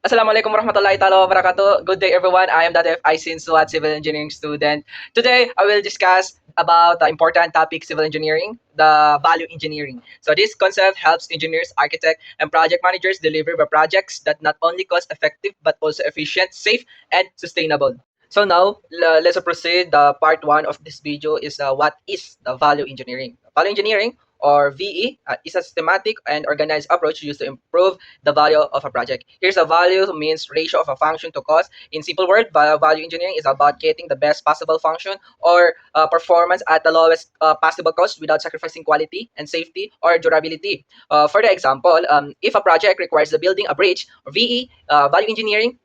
Assalamualaikum warahmatullahi taala wabarakatuh. Good day everyone. I am Dada F. Isin Suat, civil engineering student. Today I will discuss about the important topic civil engineering, the value engineering. So this concept helps engineers, architects, and project managers deliver the projects that not only cost effective but also efficient, safe, and sustainable. So now let's proceed. The part one of this video is what is the value engineering. Value engineering or VE is a systematic and organized approach used to improve the value of a project. Here's a value means ratio of a function to cost. In simple word, value engineering is about getting the best possible function or performance at the lowest possible cost without sacrificing quality and safety or durability. For the example, if a project requires the building a bridge, VE, value engineering,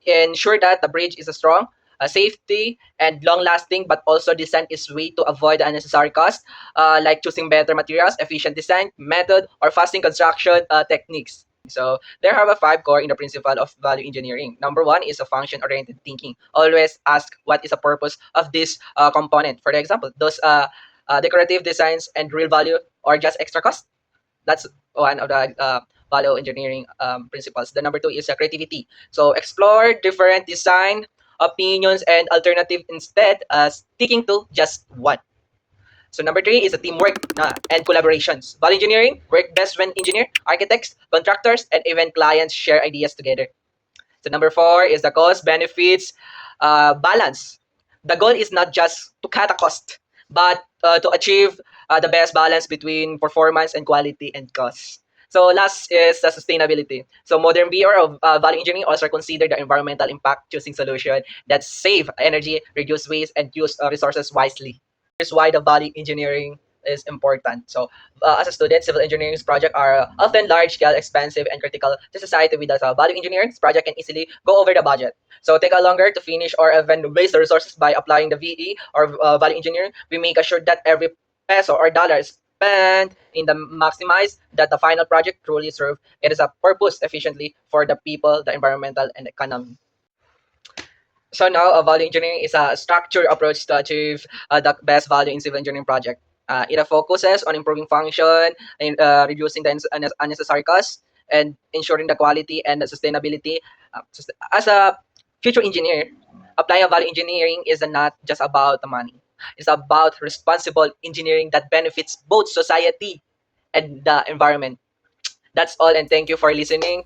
ensure that the bridge is strong, safety and long lasting, but also design is way to avoid unnecessary costs, like choosing better materials, efficient design method, or fasting construction techniques. So there are five core in the principle of value engineering. Number one is a function-oriented thinking. Always ask what is the purpose of this component. For example, those decorative designs and real value or just extra cost. That's one of the value engineering principles. The number two is creativity. So explore different design opinions and alternative instead sticking to just one. So number three is a teamwork and collaborations. Value engineering work best when engineer, architects, contractors, and even clients share ideas together. So number four is the cost benefits balance. The goal is not just to cut a cost, but to achieve the best balance between performance and quality and cost. So last is the sustainability. So modern VR of value engineering also consider the environmental impact, choosing solution that save energy, reduce waste, and use resources wisely. Here's why the value engineering is important. So, as a student, civil engineering's projects are often large-scale, expensive, and critical to society. Without value engineering, project can easily go over the budget. So, take a longer to finish or even waste the resources by applying the VE or value engineering. We make sure that every peso or dollar is spent in the maximize that the final project truly serve it is a purpose efficiently for the people, the environmental, and economy. So now, value engineering is a structured approach to achieve the best value in civil engineering project. It focuses on improving function, and, reducing the unnecessary costs, and ensuring the quality and the sustainability. As a future engineer, applying value engineering is not just about the money. It's about responsible engineering that benefits both society and the environment. That's all, and thank you for listening.